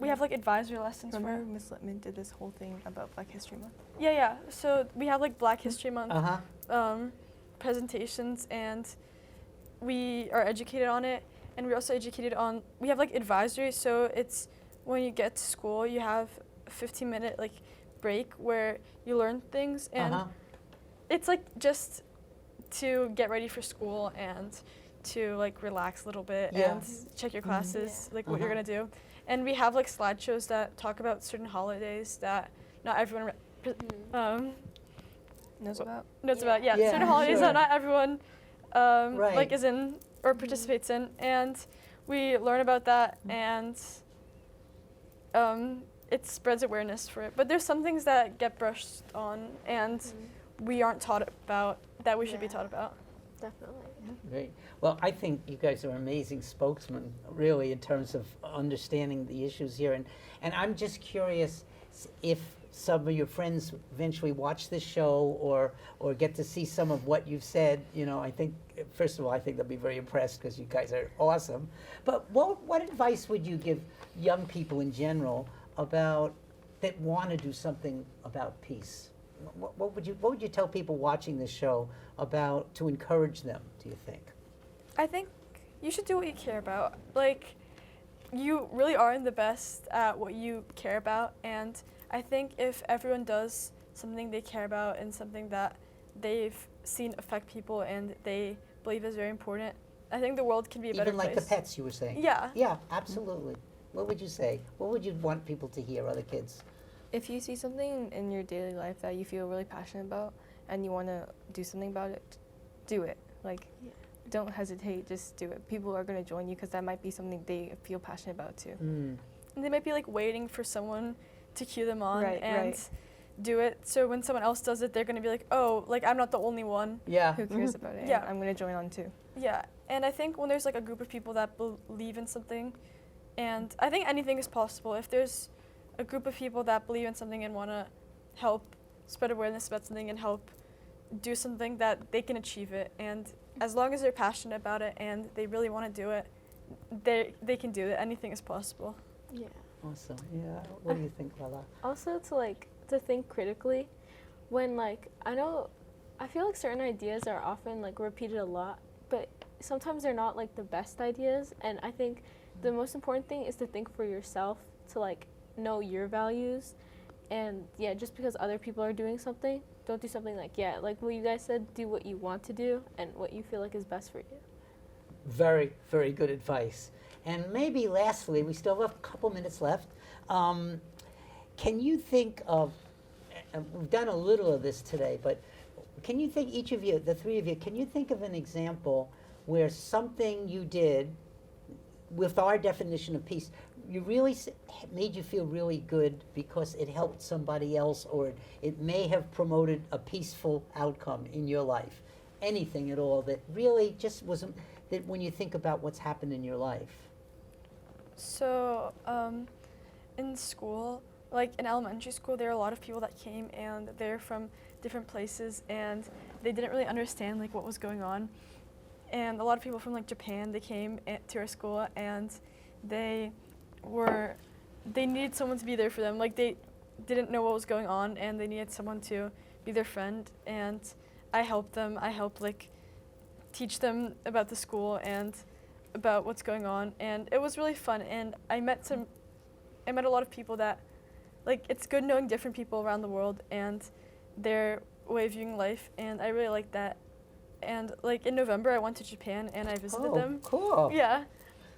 we have like advisory lessons Remember for. Miss Littman did this whole thing about Black History Month? Yeah. So we have like Black History Month Uh-huh. presentations, and we are educated on it, and we're also educated on. We have like advisory, so it's when you get to school, you have a 15-minute like break where you learn things, and Uh-huh. it's like just to get ready for school and to like relax a little bit Yeah. and check your classes, like what you're Uh-huh. gonna do. And we have like slideshows that talk about certain holidays that not everyone Knows about? knows about. Yeah, Yeah, certain holidays sure. that not everyone Right. like is in or participates in, and we learn about that, and it spreads awareness for it. But there's some things that get brushed on, and we aren't taught about that we should be Yeah. taught about. Definitely. Great. Well, I think you guys are amazing spokesmen, really, in terms of understanding the issues here. And I'm just curious if some of your friends eventually watch this show or get to see some of what you've said. You know, I think, first of all, I think they'll be very impressed because you guys are awesome. But what advice would you give young people in general about that want to do something about peace? What would you tell people watching this show about to encourage them, do you think? I think you should do what you care about. Like, you really are the best at what you care about, and I think if everyone does something they care about and something that they've seen affect people and they believe is very important, I think the world can be a better Even like place. the pets you were saying? Yeah. Yeah, absolutely. What would you say? What would you want people to hear, other kids? If you see something in your daily life that you feel really passionate about and you want to do something about it, do it. Like, don't hesitate, just do it. People are going to join you because that might be something they feel passionate about too. Mm. And they might be like waiting for someone to cue them on Right, and right. do it. So when someone else does it, they're going to be like, oh, like I'm not the only one. Yeah. Who cares about it? Yeah. I'm going to join on too. Yeah, and I think when there's like a group of people that believe in something, and I think anything is possible. If there's a group of people that believe in something and want to help spread awareness about something and help do something, that they can achieve it. And as long as they're passionate about it and they really want to do it, they can do it. Anything is possible. Yeah. Awesome. Yeah. What do you think, Lala? Also to think critically when I feel like certain ideas are often like repeated a lot, but sometimes they're not like the best ideas, and I think the most important thing is to think for yourself, to like know your values, and yeah, just because other people are doing something, don't do something like what you guys said, do what you want to do and what you feel like is best for you. Very, very good advice. And maybe lastly, we still have a couple minutes left. Can you think of, and we've done a little of this today, but can you think, each of you, the three of you, can you think of an example where something you did with our definition of peace, you really made you feel really good because it helped somebody else, or it may have promoted a peaceful outcome in your life? Anything at all that really just wasn't, that when you think about what's happened in your life? So in school, like in elementary school, there are a lot of people that came and they're from different places and they didn't really understand like what was going on. And a lot of people from like Japan, they came to our school and they needed someone to be there for them. Like they didn't know what was going on and they needed someone to be their friend. And I helped them. I helped like teach them about the school and about what's going on. And it was really fun. And I met a lot of people that, like, it's good knowing different people around the world and their way of viewing life. And I really liked that. And like in November, I went to Japan and I visited them. Cool. Yeah,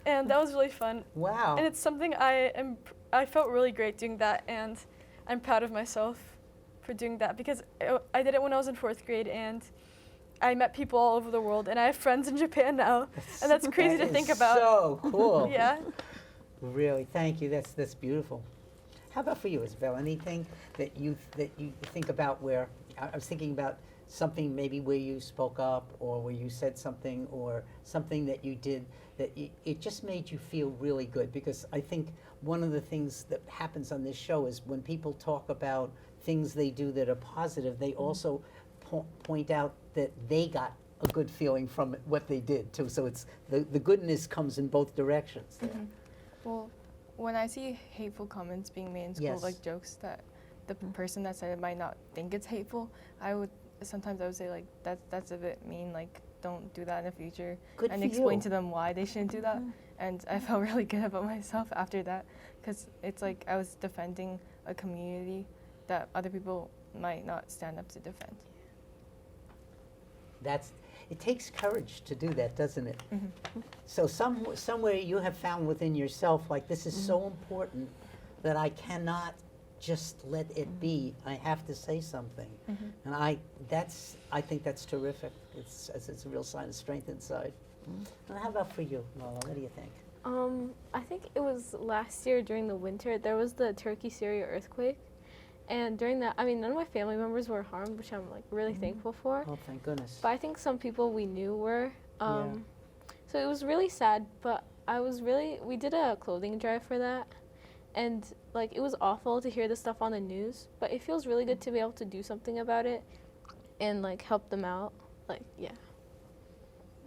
and that was really fun. Wow. And it's something I felt really great doing that, and I'm proud of myself for doing that because I did it when I was in 4th grade, and I met people all over the world, and I have friends in Japan now, and that's crazy to think about. So cool. Yeah. Really, thank you. That's beautiful. How about for you, Isabel? Anything that you think about where I was thinking about something maybe where you spoke up or where you said something or something that you did that it just made you feel really good? Because I think one of the things that happens on this show is when people talk about things they do that are positive, they also point out that they got a good feeling from what they did too. So it's the goodness comes in both directions there. Well, when I see hateful comments being made in school, Yes. like jokes that the person that said it might not think it's hateful, I would say like that's a bit mean. Like don't do that in the future, Good and for explain you. to them why they shouldn't do that. And I felt really good about myself after that, because it's like I was defending a community that other people might not stand up to defend. It takes courage to do that, doesn't it? Mm-hmm. So somewhere you have found within yourself, like, this is so important that I cannot just let it be. I have to say something. And I think that's terrific. It's a real sign of strength inside. And how about for you, Lola? What do you think? I think it was last year during the winter, there was the Turkey-Syria earthquake. And during that, I mean, none of my family members were harmed, which I'm like really thankful for. Oh, thank goodness. But I think some people we knew were. Yeah. So it was really sad, but we did a clothing drive for that. And like, it was awful to hear the stuff on the news, but it feels really good to be able to do something about it and like help them out. Like, yeah.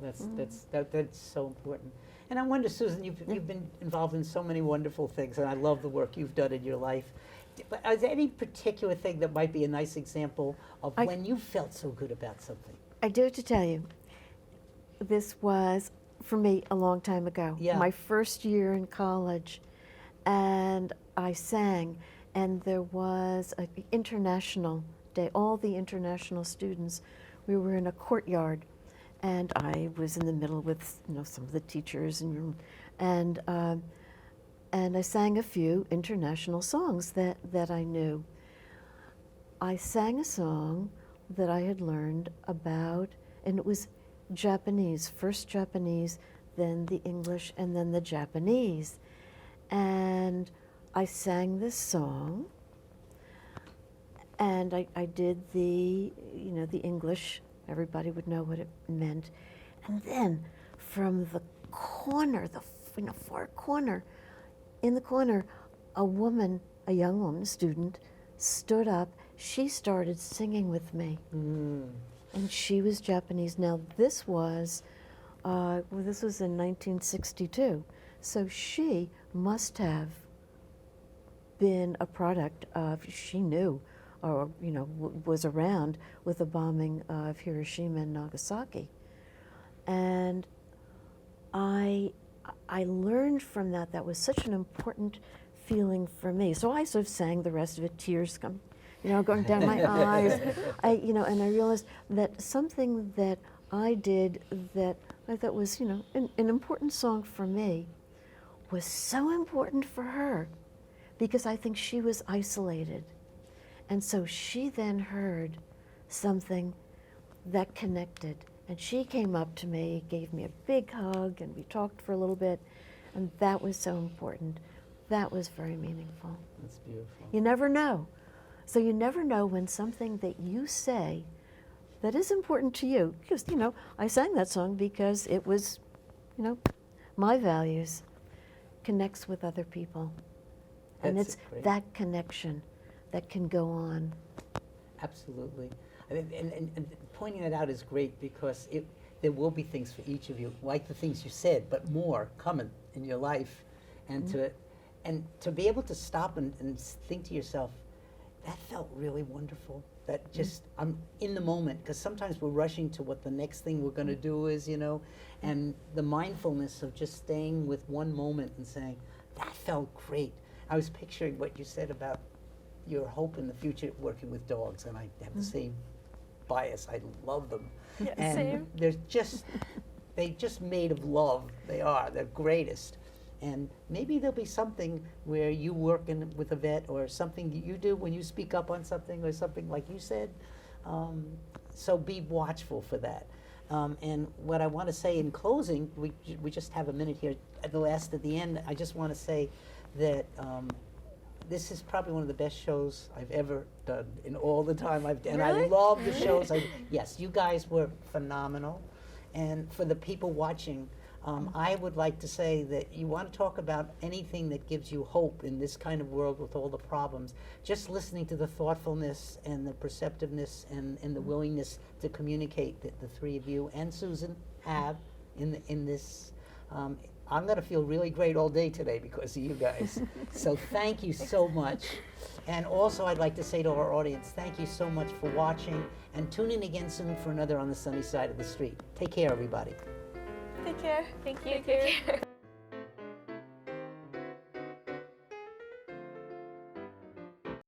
That's so important. And I wonder, Susan, you've been involved in so many wonderful things, and I love the work you've done in your life. But is there any particular thing that might be a nice example of when you felt so good about something? I do have to tell you, this was, for me, a long time ago. Yeah. My first year in college, and I sang, and there was an international day. All the international students, we were in a courtyard, and I was in the middle with some of the teachers, and I sang a few international songs that I knew. I sang a song that I had learned about, and it was Japanese, first Japanese, then the English, and then the Japanese. And I sang this song, and I did the English. Everybody would know what it meant. And then from the corner, the far corner, in the corner, a young woman, a student, stood up. She started singing with me. And she was Japanese. Now this was in 1962. So she must have been a product of, she knew, or was around with the bombing of Hiroshima and Nagasaki. And I learned from that. That was such an important feeling for me. So I sort of sang the rest of it, tears come, going down my eyes. And I realized that something that I did that I thought was, an important song for me was so important for her, because I think she was isolated. And so she then heard something that connected. And she came up to me, gave me a big hug, and we talked for a little bit. And that was so important. That was very meaningful. That's beautiful. You never know. So you never know when something that you say that is important to you, because, I sang that song because it was, my values, connects with other people. And That's it's great. that connection that can go on. Absolutely. And pointing that out is great, because there will be things for each of you, like the things you said, but more coming in your life. And to be able to stop and think to yourself, that felt really wonderful. That just, I'm in the moment, because sometimes we're rushing to what the next thing we're going to do is, and the mindfulness of just staying with one moment and saying, that felt great. I was picturing what you said about your hope in the future working with dogs, and I have the same bias. I love them. Yeah, And same. they just made of love. They're greatest. And maybe there'll be something where you work with a vet, or something you do when you speak up on something, or something like you said. So be watchful for that. And what I want to say in closing, we just have a minute here at the end, I just want to say that this is probably one of the best shows I've ever done in all the time I've done. And I Really? love the shows. Yes, you guys were phenomenal. And for the people watching, I would like to say that you want to talk about anything that gives you hope in this kind of world with all the problems. Just listening to the thoughtfulness and the perceptiveness and the willingness to communicate that the three of you and Susan have in this. I'm going to feel really great all day today because of you guys. So thank you so much. And also I'd like to say to our audience, thank you so much for watching, and tune in again soon for another On the Sunny Side of the Street. Take care, everybody. Take care. Thank you. Take care.